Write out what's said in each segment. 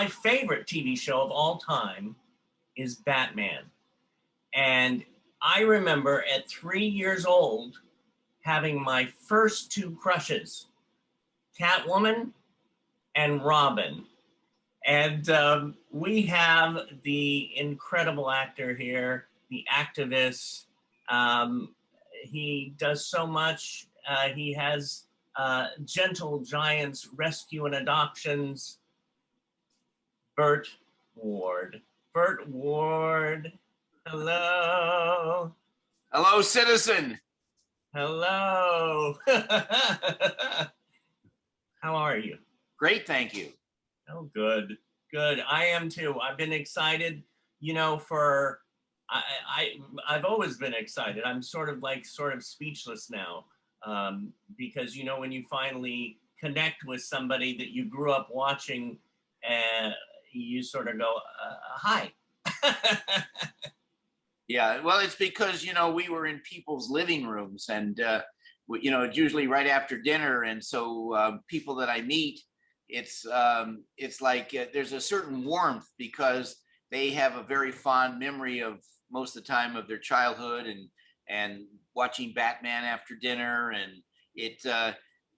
my favorite TV show of all time is Batman. And I remember at 3 years old having my first two crushes, Catwoman and Robin. And we have the incredible actor here, the activist. Um, he does so much. He has Gentle Giants Rescue and Adoptions. Burt Ward. Burt Ward. Hello. Hello, citizen. Hello. How are you? Great, thank you. Oh, good. Good. I am too. I've been excited, for I've always been excited. I'm sort of speechless now. Because when you finally connect with somebody that you grew up watching, you sort of go, hi. Yeah, well, it's because, we were in people's living rooms and, it's usually right after dinner. And so people that I meet, it's like there's a certain warmth because they have a very fond memory of most of the time of their childhood and watching Batman after dinner. And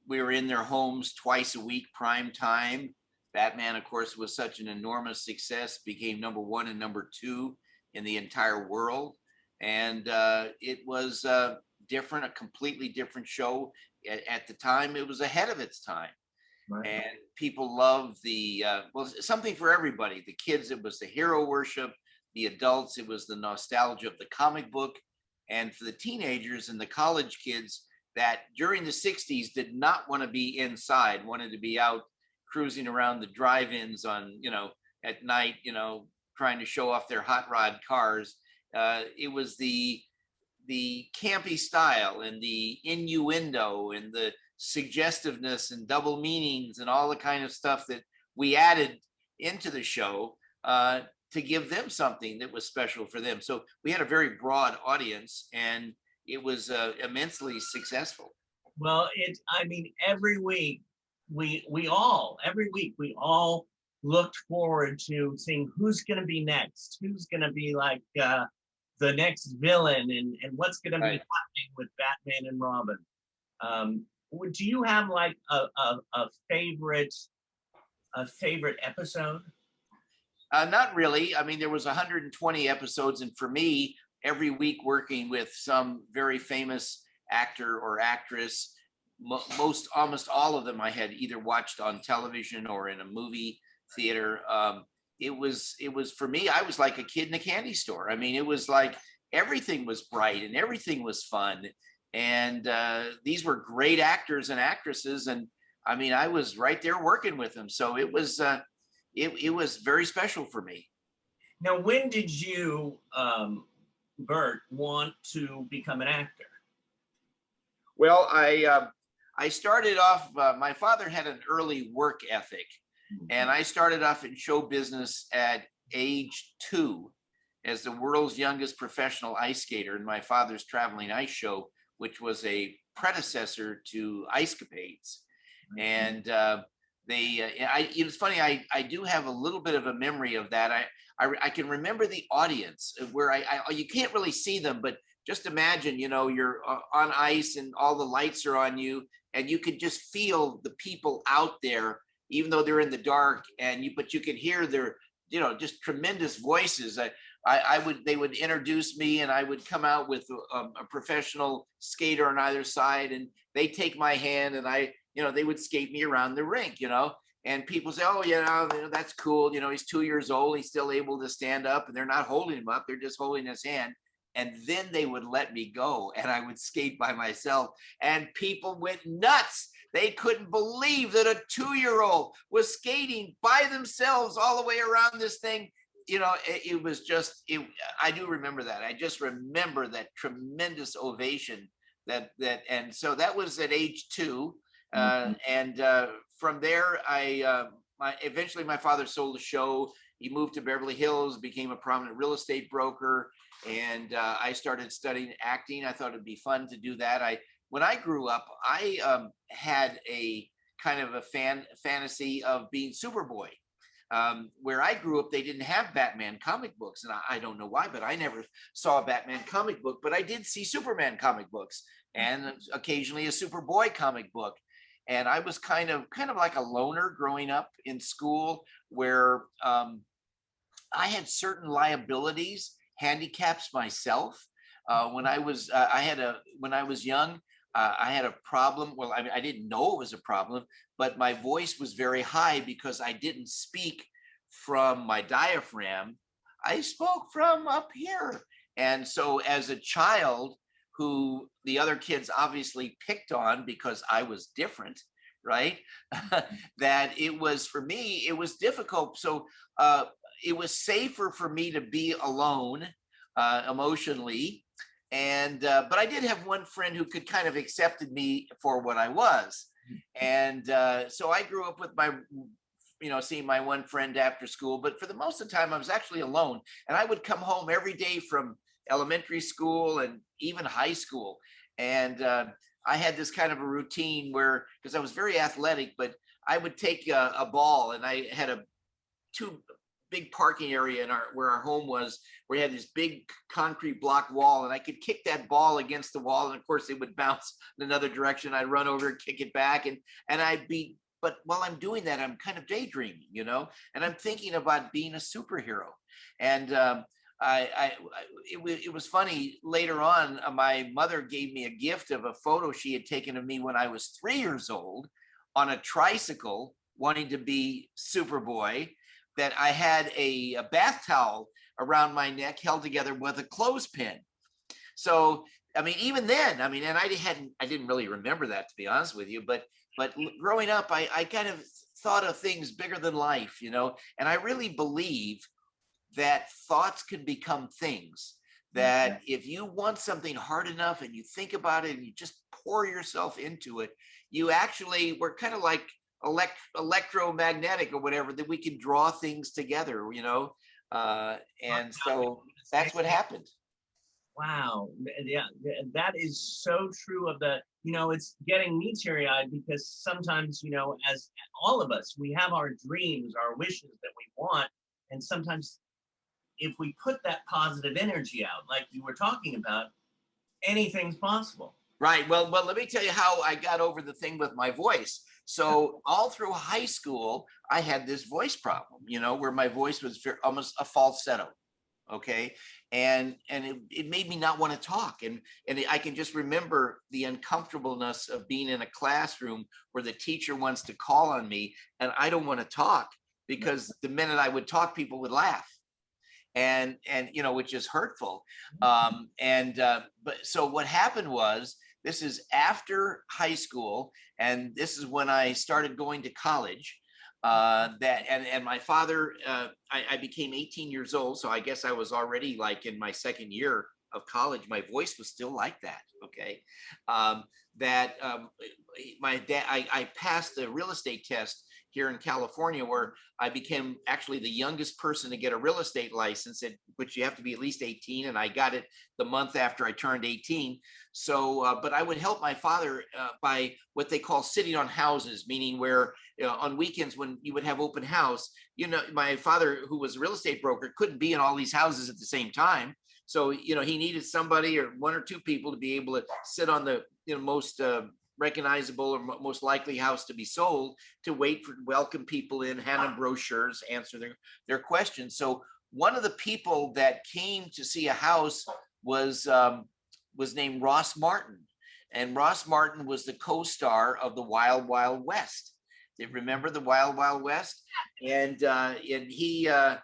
we were in their homes twice a week, prime time. Batman, of course, was such an enormous success, became #1 and #2 in the entire world. And it was different, a completely different show. At the time, it was ahead of its time. Right. And people loved something for everybody. The kids, it was the hero worship. The adults, it was the nostalgia of the comic book. And for the teenagers and the college kids that during the 60s did not want to be inside, wanted to be out cruising around the drive-ins on, at night, trying to show off their hot rod cars. It was the campy style and the innuendo and the suggestiveness and double meanings and all the kind of stuff that we added into the show to give them something that was special for them. So we had a very broad audience and it was immensely successful. Well, every week we all looked forward to seeing who's going to be next, who's going to be like the next villain, and what's going to be happening with Batman and Robin. Do you have like a favorite episode? Not really. I mean, there was 120 episodes, and for me, every week working with some very famous actor or actress, almost all of them I had either watched on television or in a movie theater. It was for me, I was like a kid in a candy store. I mean, it was like everything was bright and everything was fun. And these were great actors and actresses. And I mean, I was right there working with them. So it was very special for me. Now, when did you, Burt, want to become an actor? Well, I started off, my father had an early work ethic. And I started off in show business at age 2 as the world's youngest professional ice skater in my father's traveling ice show, which was a predecessor to Ice Capades. And it's funny, I do have a little bit of a memory of that. I can remember the audience where you can't really see them, but just imagine, you're on ice and all the lights are on you and you could just feel the people out there, even though they're in the dark, but you could hear their, just tremendous voices. They would introduce me and I would come out with a professional skater on either side and they take my hand and they would skate me around the rink, and people say, oh, that's cool. He's 2 years old. He's still able to stand up and they're not holding him up. They're just holding his hand. And then they would let me go and I would skate by myself and people went nuts. They couldn't believe that a 2-year-old was skating by themselves all the way around this thing. It was just, I do remember that. I just remember that tremendous ovation and so that was at age 2. And from there, eventually my father sold the show. He moved to Beverly Hills, became a prominent real estate broker. And I started studying acting. I thought it'd be fun to do that. When I grew up, I had a kind of a fantasy of being Superboy. where I grew up, they didn't have Batman comic books, and I don't know why, but I never saw a Batman comic book, but I did see Superman comic books and occasionally a Superboy comic book. And I was kind of like a loner growing up in school, where I had certain liabilities, handicaps myself. When I was when I was young, I had a problem. Well, I didn't know it was a problem, but my voice was very high because I didn't speak from my diaphragm. I spoke from up here. And so as a child, who the other kids obviously picked on because I was different, right? That it was, for me, it was difficult. So it was safer for me to be alone emotionally. And but I did have one friend who could kind of accepted me for what I was. And so I grew up with my, seeing my one friend after school, but for the most of the time I was actually alone. And I would come home every day from elementary school and even high school. And I had this kind of a routine where, because I was very athletic, but I would take a ball, and I had a two big parking area in where our home was, where we had this big concrete block wall, and I could kick that ball against the wall, and of course it would bounce in another direction. I'd run over and kick it back, and I'd be, but while I'm doing that, I'm kind of daydreaming, and I'm thinking about being a superhero. And it was funny. Later on, my mother gave me a gift of a photo she had taken of me when I was 3 years old on a tricycle, wanting to be Superboy. That I had a bath towel around my neck held together with a clothespin. So, I mean, even then, I mean, and I didn't really remember that, to be honest with you, but growing up, I kind of thought of things bigger than life, and I really believe that thoughts can become things. That if you want something hard enough and you think about it and you just pour yourself into it, we're kind of like electromagnetic or whatever, that we can draw things together, and so that's what happened. Wow. Yeah, that is so true of it's getting me teary eyed because sometimes, as all of us, we have our dreams, our wishes that we want. And sometimes if we put that positive energy out, like you were talking about, anything's possible. Right. Well, let me tell you how I got over the thing with my voice. So all through high school, I had this voice problem, where my voice was almost a falsetto. Okay. And it made me not want to talk. And I can just remember the uncomfortableness of being in a classroom where the teacher wants to call on me and I don't want to talk, because the minute I would talk, people would laugh. And which is hurtful. But so what happened was, this is after high school, and this is when I started going to college. And my father, I became 18 years old, so I guess I was already like in my second year of college. My voice was still like that. Okay, my dad, I passed the real estate test here in California, where I became actually the youngest person to get a real estate license, which you have to be at least 18. And I got it the month after I turned 18. So, but I would help my father by what they call sitting on houses, meaning where on weekends when you would have open house, my father, who was a real estate broker, couldn't be in all these houses at the same time. So, he needed somebody or one or two people to be able to sit on the most recognizable or most likely house to be sold, to wait for welcome people in, hand them brochures, answer their questions. So one of the people that came to see a house was named Ross Martin, and Ross Martin was the co-star of the Wild Wild West. They remember the Wild Wild West, and he I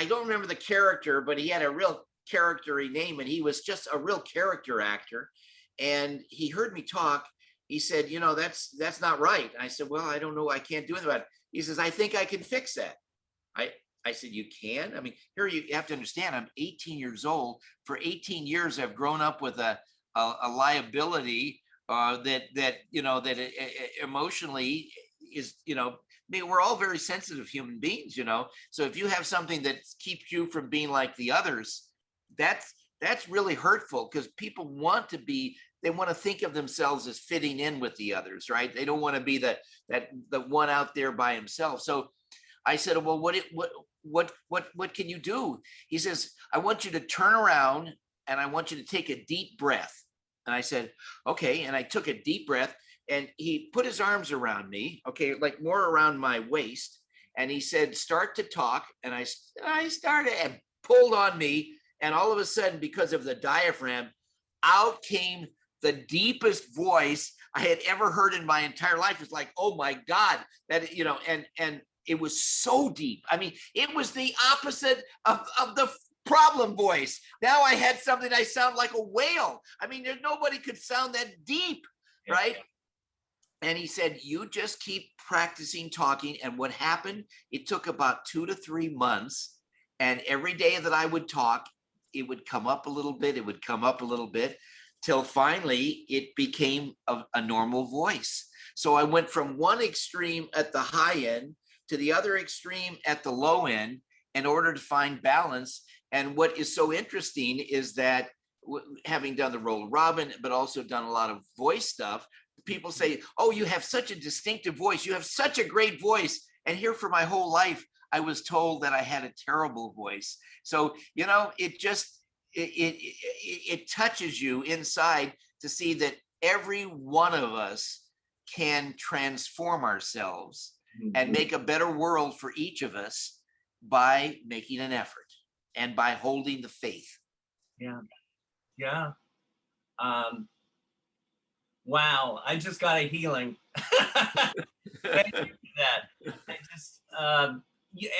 don't remember the character, but he had a real charactery name, and he was just a real character actor. And he heard me talk. He said, that's not right. I said, well, I don't know. I can't do anything about it. He says, I think I can fix that. I said, you can? I mean, here you have to understand, I'm 18 years old. For 18 years, I've grown up with a liability that emotionally is, we're all very sensitive human beings, So if you have something that keeps you from being like the others, that's really hurtful, because people they want to think of themselves as fitting in with the others, right? They don't want to be the one out there by himself. So I said, well, what can you do? He says, I want you to turn around and I want you to take a deep breath. And I said, okay. And I took a deep breath and he put his arms around me, okay, like more around my waist. And he said, start to talk. And I started and pulled on me. And all of a sudden, because of the diaphragm, out came the deepest voice I had ever heard in my entire life. It's like, oh my God, that, you know, and it was so deep. I mean, it was the opposite of the problem voice. Now I had something, I sound like a whale. I mean, nobody could sound that deep, right? And he said, you just keep practicing talking. And what happened, it took about 2 to 3 months. And every day that I would talk, it would come up a little bit, it would come up a little bit, till finally it became a normal voice. So I went from one extreme at the high end to the other extreme at the low end in order to find balance. And what is so interesting is that having done the role of Robin, but also done a lot of voice stuff, people say, oh, you have such a distinctive voice. You have such a great voice. And here for my whole life, I was told that I had a terrible voice. So, you know, it just, it touches you inside to see that every one of us can transform ourselves and make a better world for each of us by making an effort and by holding the faith. Yeah. Yeah. Wow. I just got a healing. Thank you for that. I just,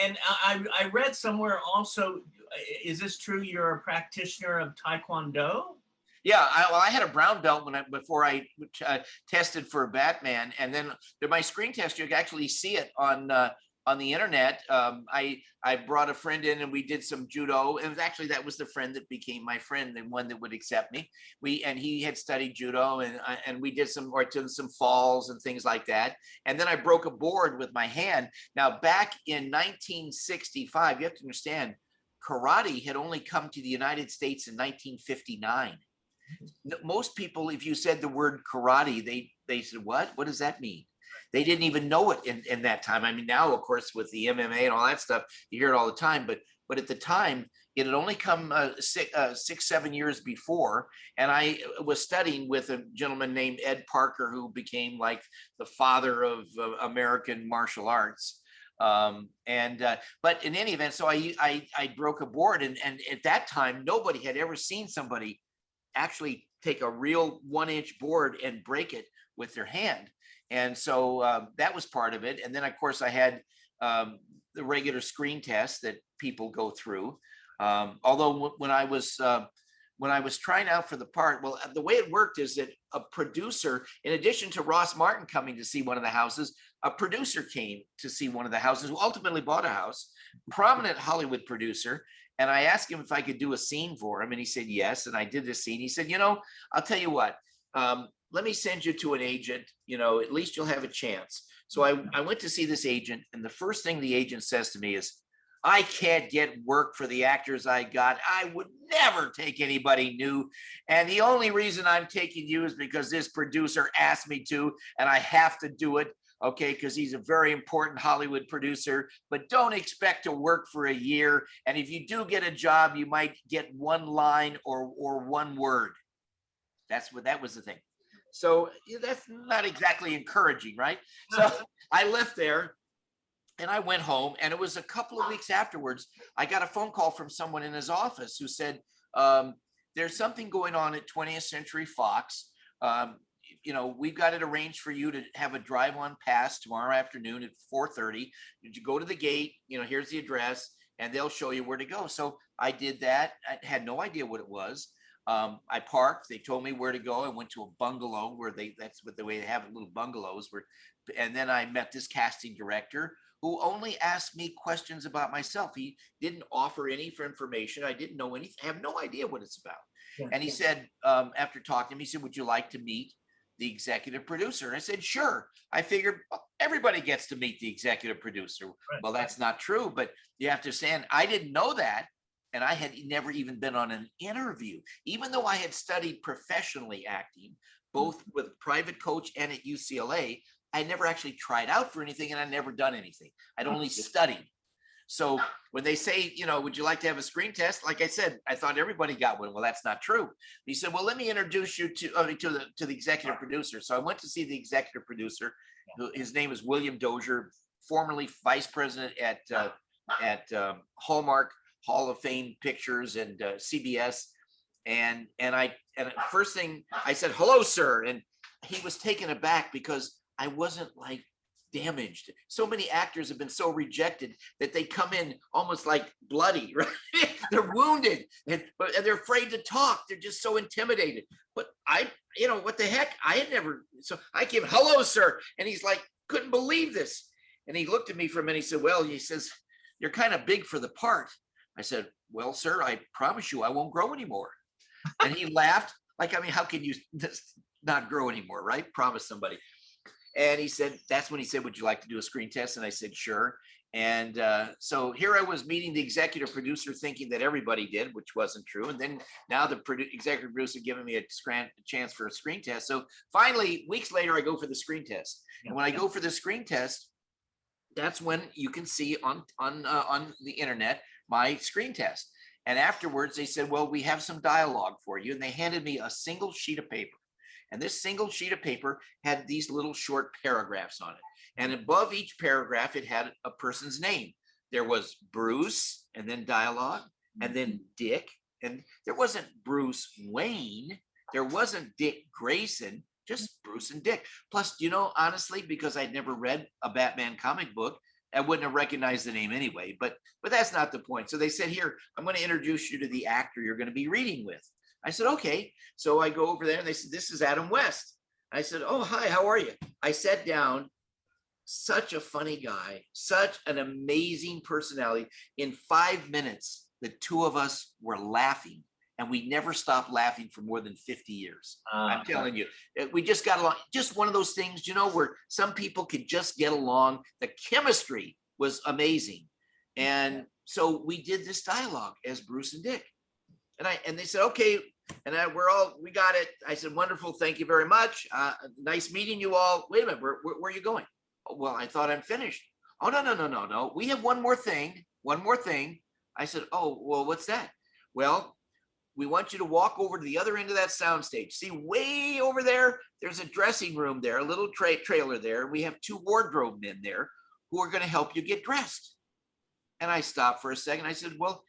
and I read somewhere also, is this true? You're a practitioner of Taekwondo? Yeah, I had a brown belt before I tested for Batman, and then my screen test, you can actually see it on the internet. I brought a friend in and we did some judo, and that was the friend that became my friend and one that would accept me. And he had studied judo, and we did some falls and things like that. And then I broke a board with my hand. Now back in 1965, you have to understand, karate had only come to the United States in 1959. Most people, if you said the word karate, they said, what does that mean? They didn't even know it in that time. I mean, now, of course, with the MMA and all that stuff, you hear it all the time. But at the time, it had only come 6-7 years before. And I was studying with a gentleman named Ed Parker, who became like the father of American martial arts. But in any event, so I broke a board, and at that time, nobody had ever seen somebody actually take a real 1-inch board and break it with their hand. And so that was part of it. And then, of course, I had the regular screen test that people go through. Although when I was trying out for the part, well, the way it worked is that a producer, in addition to Ross Martin coming to see one of the houses, a producer came to see one of the houses who ultimately bought a house, prominent Hollywood producer. And I asked him if I could do a scene for him. And he said, yes. And I did the scene. He said, you know, I'll tell you what, let me send you to an agent, you know, at least you'll have a chance. So I went to see this agent. And the first thing the agent says to me is, I can't get work for the actors I got. I would never take anybody new. And the only reason I'm taking you is because this producer asked me to, and I have to do it. Okay, because he's a very important Hollywood producer, but don't expect to work for a year. And if you do get a job, you might get one line or one word. That was the thing. So that's not exactly encouraging, right? So I left there and I went home, and it was a couple of weeks afterwards, I got a phone call from someone in his office who said, there's something going on at 20th Century Fox. You know, we've got it arranged for you to have a drive-on pass tomorrow afternoon at 4:30. You go to the gate, you know, here's the address, and they'll show you where to go. So I did that. I had no idea what it was. I parked. They told me where to go. I went to a bungalow where that's what the way they have little bungalows where, and then I met this casting director who only asked me questions about myself. He didn't offer any information. I didn't know anything. I have no idea what it's about. Yeah. And he said, after talking to him, he said, would you like to meet the executive producer? And I said, sure. I figured everybody gets to meet the executive producer. Right. Well, that's not true, but you have to understand, I didn't know that. And I had never even been on an interview, even though I had studied professionally acting, both with private coach and at UCLA. I never actually tried out for anything, and I'd never done anything. I'd only studied. So when they say, you know, would you like to have a screen test? Like I said, I thought everybody got one. Well, that's not true. He said, well, let me introduce you to the executive producer. So I went to see the executive producer. His name is William Dozier, formerly vice president at Hallmark, Hall of Fame Pictures, and CBS. And first thing I said, hello, sir. And he was taken aback because I wasn't like damaged. So many actors have been so rejected that they come in almost like bloody, right? They're wounded and they're afraid to talk. They're just so intimidated. But you know, what the heck? I had never, so I came, hello, sir. And he's like, couldn't believe this. And he looked at me for a minute. He said, well, he says, you're kind of big for the part. I said, well, sir, I promise you I won't grow anymore. And he laughed. Like, I mean, how can you not grow anymore, right? Promise somebody. And he said, that's when he said, would you like to do a screen test? And I said, sure. And so here I was meeting the executive producer thinking that everybody did, which wasn't true. And then now the executive producer giving me a chance for a screen test. So finally, weeks later, I go for the screen test. And when I go for the screen test, that's when you can see on the internet my screen test. And afterwards, they said, well, we have some dialogue for you. And they handed me a single sheet of paper. And this single sheet of paper had these little short paragraphs on it. And above each paragraph, it had a person's name. There was Bruce, and then dialogue, and then Dick. And there wasn't Bruce Wayne. There wasn't Dick Grayson, just Bruce and Dick. Plus, you know, honestly, because I'd never read a Batman comic book, I wouldn't have recognized the name anyway. But that's not the point. So they said, here, I'm going to introduce you to the actor you're going to be reading with. I said, okay. So I go over there and they said, this is Adam West. I said, oh, hi, how are you? I sat down, such a funny guy, such an amazing personality. In 5 minutes, the two of us were laughing, and we never stopped laughing for more than 50 years. I'm telling you, we just got along. Just one of those things, you know, where some people could just get along. The chemistry was amazing. And so we did this dialogue as Bruce and Dick. And they said, okay. And we got it. I said, wonderful. Thank you very much. Nice meeting you all. Wait a minute. Where are you going? Oh, well, I thought I'm finished. Oh, no. We have one more thing. I said, oh, well, what's that? Well, we want you to walk over to the other end of that soundstage. See, way over there, there's a dressing room there, a little trailer there. We have 2 wardrobe men there who are going to help you get dressed. And I stopped for a second. I said, well,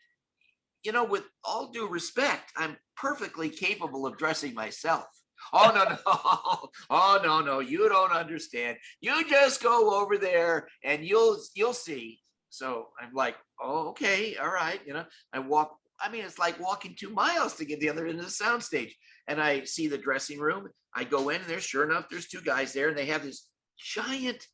you know, with all due respect, I'm perfectly capable of dressing myself. Oh, no. Oh, no. You don't understand. You just go over there and you'll see. So I'm like, oh, okay. All right. You know, I walk. I mean, it's like walking 2 miles to get the other end of the soundstage. And I see the dressing room. I go in and sure enough, there's 2 guys there and they have this giant,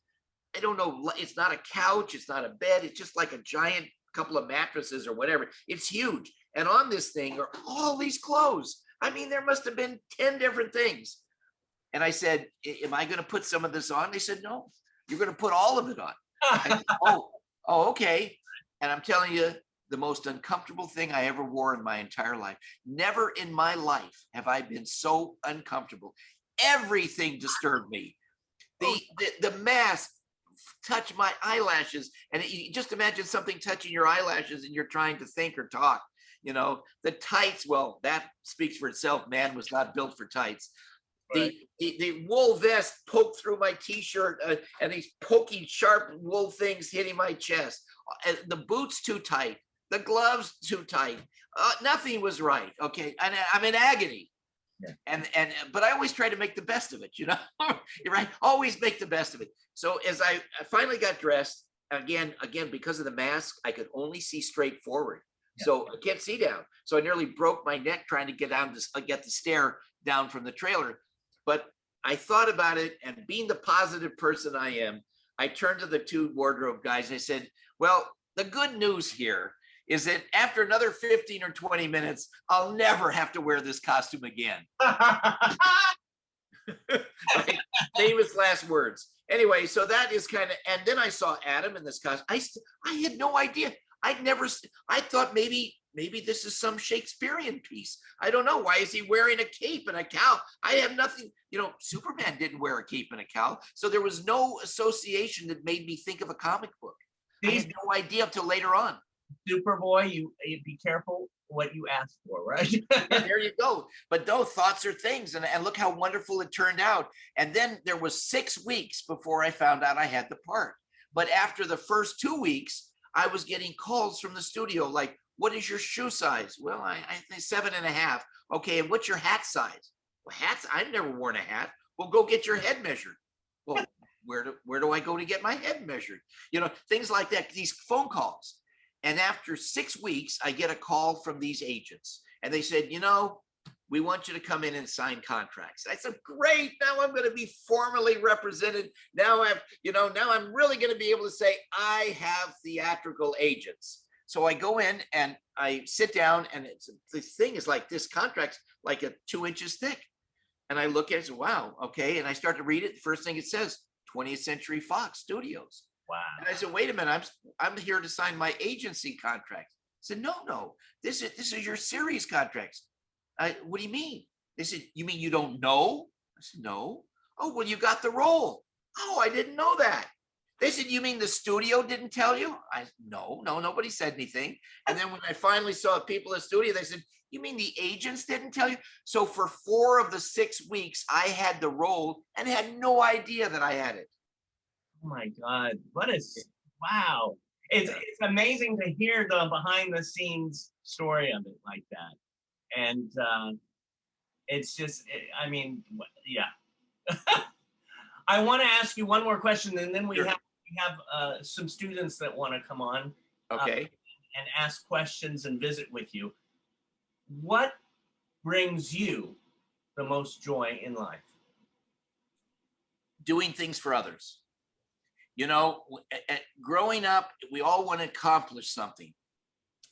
I don't know, it's not a couch. It's not a bed. It's just like a giant couple of mattresses or whatever. It's huge. And on this thing are all these clothes. I mean, there must have been 10 different things. And I said, am I going to put some of this on? They said, no, you're going to put all of it on. I said, oh, okay. And I'm telling you, the most uncomfortable thing I ever wore in my entire life. Never in my life have I been so uncomfortable. Everything disturbed me. The mask touched my eyelashes, and you just imagine something touching your eyelashes and you're trying to think or talk. You know, the tights, well, that speaks for itself. Man was not built for tights. Right. The wool vest poked through my t-shirt, and these poking sharp wool things hitting my chest. The boots too tight, the gloves too tight. Nothing was right. Okay, and I'm in agony. Yeah. But I always try to make the best of it, you know. You're right. Always make the best of it. So as I finally got dressed, again, because of the mask, I could only see straight forward. Yeah. So I can't see down. So I nearly broke my neck trying to get down to get the stair down from the trailer. But I thought about it, and being the positive person I am, I turned to the 2 wardrobe guys and I said, well, the good news here is that after another 15 or 20 minutes, I'll never have to wear this costume again. Right? Famous last words. Anyway, so that is kind of, and then I saw Adam in this costume. I had no idea. I thought maybe maybe this is some Shakespearean piece. I don't know. Why is he wearing a cape and a cowl? I have nothing, Superman didn't wear a cape and a cowl. So there was no association that made me think of a comic book. I had no idea until later on. Superboy, you be careful what you ask for, right? Yeah, there you go. But no, thoughts are things. And look how wonderful it turned out. And then there was 6 weeks before I found out I had the part. But after the first 2 weeks, I was getting calls from the studio like, what is your shoe size? Well, I think 7.5. Okay, and what's your hat size? Well, hats, I've never worn a hat. Well, go get your head measured. Well, where do I go to get my head measured? Things like that, these phone calls. And after 6 weeks, I get a call from these agents and they said, we want you to come in and sign contracts. I said, great, now I'm going to be formally represented. Now I'm really going to be able to say I have theatrical agents. So I go in and I sit down, and the thing is like, this contract's like 2 inches thick. And I look at it and say, wow, okay. And I start to read it. The first thing it says, 20th Century Fox Studios. Wow. And I said, wait a minute, I'm here to sign my agency contracts. I said, no, this is your series contracts. What do you mean? They said, you mean you don't know? I said, no. Oh, well, you got the role. Oh, I didn't know that. They said, you mean the studio didn't tell you? I said, no, nobody said anything. And then when I finally saw people in the studio, they said, you mean the agents didn't tell you? So for 4 of the 6 weeks, I had the role and had no idea that I had it. Oh my God, wow. It's amazing to hear the behind the scenes story of it like that. And it's just, yeah. I want to ask you one more question, and then we Sure. have some students that want to come on. Okay. And ask questions and visit with you. What brings you the most joy in life? Doing things for others. Growing up, we all want to accomplish something.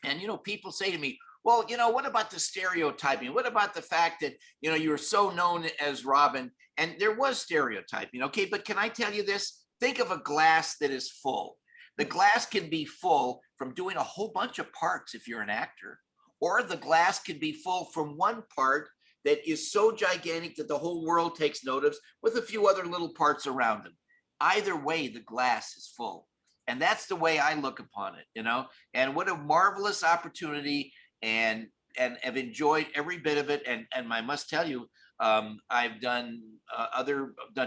And, people say to me, well, what about the stereotyping? What about the fact that, you're so known as Robin? And there was stereotyping. Okay, but can I tell you this? Think of a glass that is full. The glass can be full from doing a whole bunch of parts if you're an actor, or the glass can be full from one part that is so gigantic that the whole world takes notice with a few other little parts around them. Either way, the glass is full. And that's the way I look upon it, and what a marvelous opportunity, and have enjoyed every bit of it. And I must tell you, I've done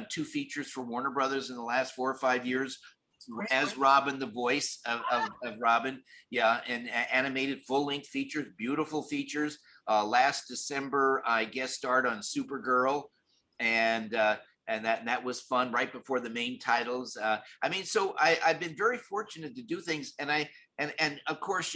2 features for Warner Brothers in the last 4 or 5 years as Robin, the voice of Robin. Yeah, and animated full-length features, beautiful features. Last December, I guest starred on Supergirl, and that was fun right before the main titles. So I've been very fortunate to do things, and of course,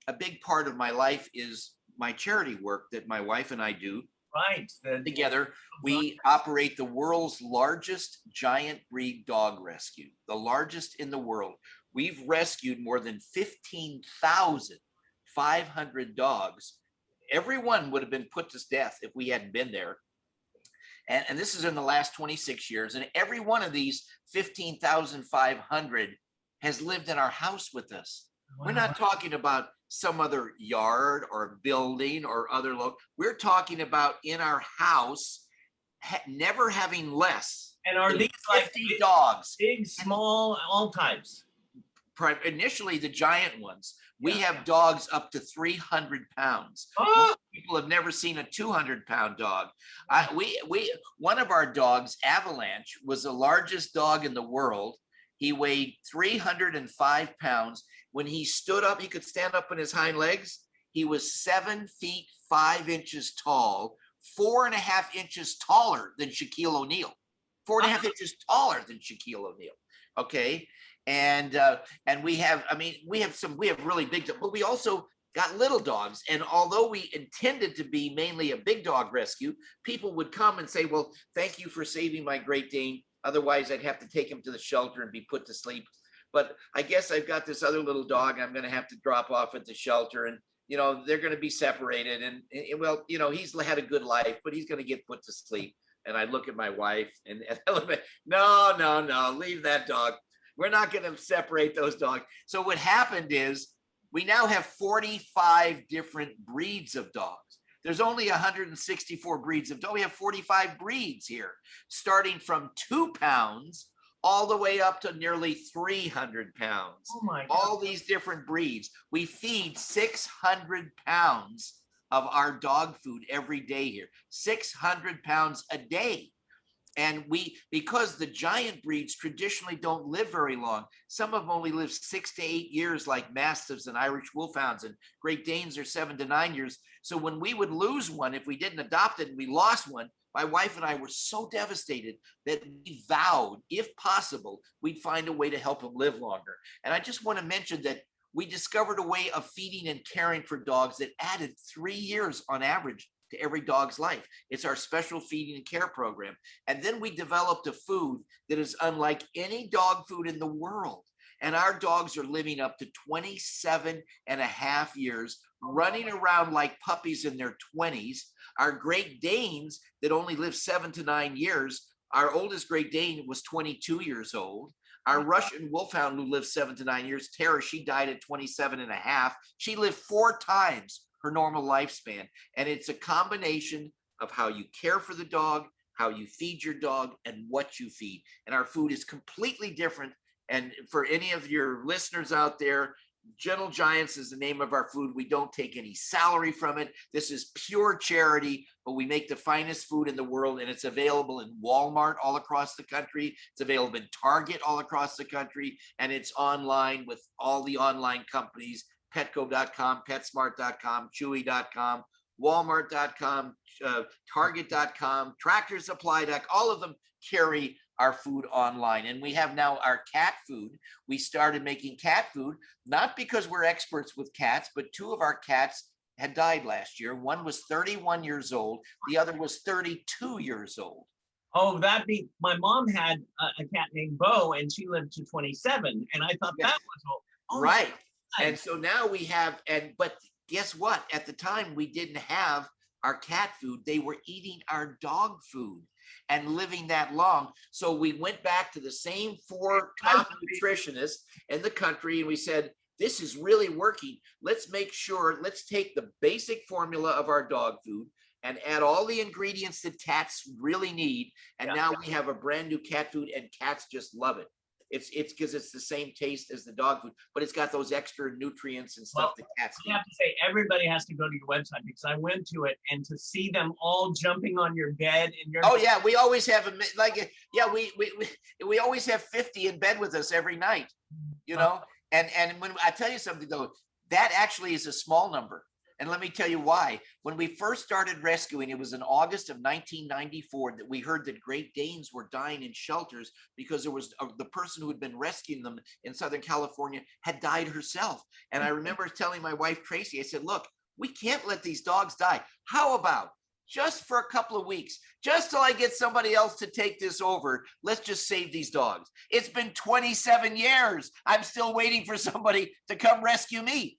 a big part of my life is my charity work that my wife and I do. Right. Together, we operate the world's largest giant breed dog rescue, the largest in the world. We've rescued more than 15,500 dogs. Everyone would have been put to death if we hadn't been there. And this is in the last 26 years. And every one of these 15,500 has lived in our house with us. Wow. We're not talking about some other yard or building or other we're talking about in our house, never having less. And are these 50 dogs? Big, small, all types? Initially, the giant ones. We have dogs up to 300 pounds. Oh! Most people have never seen a 200-pound dog. One of our dogs, Avalanche, was the largest dog in the world. He weighed 305 pounds. When he stood up, he could stand up on his hind legs. He was 7 feet 5 inches tall, 4.5 inches taller than Shaquille O'Neal. 4.5 inches taller than Shaquille O'Neal. Okay. And we have really big, but we also got little dogs. And although we intended to be mainly a big dog rescue, people would come and say, well, thank you for saving my Great Dane. Otherwise, I'd have to take him to the shelter and be put to sleep. But I guess I've got this other little dog I'm going to have to drop off at the shelter, and they're going to be separated. And well, he's had a good life, but he's going to get put to sleep. And I look at my wife and no, leave that dog. We're not going to separate those dogs. So what happened is We now have 45 different breeds of dogs. There's only 164 breeds of dogs. We have 45 breeds here, starting from 2 pounds all the way up to nearly 300 pounds. Oh my God. All these different breeds. We feed 600 pounds of our dog food every day here, 600 pounds a day. And because the giant breeds traditionally don't live very long, some of them only live 6 to 8 years, like Mastiffs and Irish Wolfhounds, and Great Danes are 7 to 9 years. So when we would lose one, if we didn't adopt it and we lost one, my wife and I were so devastated that we vowed, if possible, we'd find a way to help them live longer. And I just want to mention that we discovered a way of feeding and caring for dogs that added 3 years on average to every dog's life. It's our special feeding and care program. And then we developed a food that is unlike any dog food in the world. And our dogs are living up to 27 and a half years, running around like puppies in their 20s. Our Great Danes that only live 7 to 9 years, our oldest Great Dane was 22 years old. Our Russian Wolfhound, who lived 7 to 9 years, Tara, she died at 27 and a half. She lived 4 times her normal lifespan. And it's a combination of how you care for the dog, how you feed your dog, and what you feed. And our food is completely different. And for any of your listeners out there, Gentle Giants is the name of our food. We don't take any salary from it. This is pure charity, but we make the finest food in the world, and it's available in Walmart all across the country. It's available in Target all across the country, and it's online with all the online companies, Petco.com, PetSmart.com, Chewy.com, Walmart.com, Target.com, Tractor Supply.com, all of them carry our food online. And we have now our cat food. We started making cat food, not because we're experts with cats, but 2 of our cats had died last year. One was 31 years old. The other was 32 years old. Oh, my mom had a cat named Bo, and she lived to 27. And I thought Yes. that was old. Oh, Right. nice. And so now we have, but guess what? At the time, we didn't have our cat food. They were eating our dog food and living that long. So we went back to the same 4 top nutritionists in the country, and we said, this is really working. Let's take the basic formula of our dog food and add all the ingredients that cats really need. And now we have a brand new cat food, and cats just love it. It's because it's the same taste as the dog food, but it's got those extra nutrients and stuff that cats I need. have to say, everybody has to go to your website, because I went to it, and to see them all jumping on your bed and your Oh yeah, we always have we always have 50 in bed with us every night, you know. And when I tell you something though, that actually is a small number. And let me tell you why. When we first started rescuing, it was in August of 1994 that we heard that Great Danes were dying in shelters because there was the person who had been rescuing them in Southern California had died herself. And I remember telling my wife, Tracy, I said, look, we can't let these dogs die. How about just for a couple of weeks, just till I get somebody else to take this over, let's just save these dogs. It's been 27 years. I'm still waiting for somebody to come rescue me.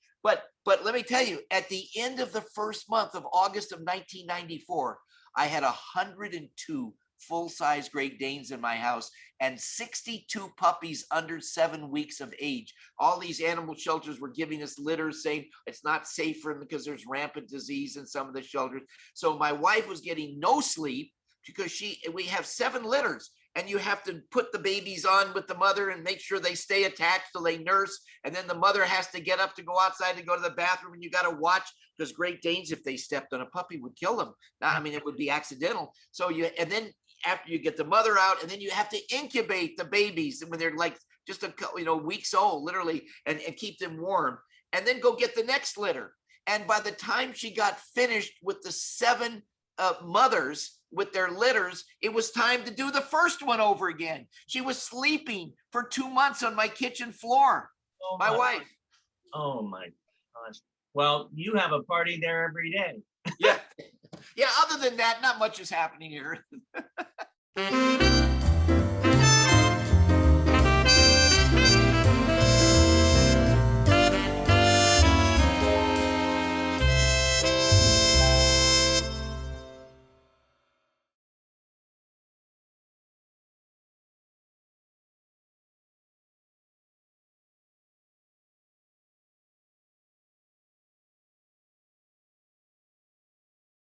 But let me tell you, at the end of the first month of August of 1994, I had 102 full-size Great Danes in my house and 62 puppies under 7 weeks of age. All these animal shelters were giving us litters saying it's not safe for them because there's rampant disease in some of the shelters. So my wife was getting no sleep because we have 7 litters. And you have to put the babies on with the mother and make sure they stay attached till they nurse. And then the mother has to get up to go outside and go to the bathroom, and you got to watch, because Great Danes, if they stepped on a puppy, would kill them. I mean, it would be accidental. So and then after you get the mother out, and then you have to incubate the babies when they're like just weeks old, literally, and keep them warm, and then go get the next litter. And by the time she got finished with the 7 mothers with their litters, it was time to do the first one over again. She was sleeping for 2 months on my kitchen floor. Oh, my wife. Oh my gosh. Well, you have a party there every day. Yeah. Other than that, not much is happening here.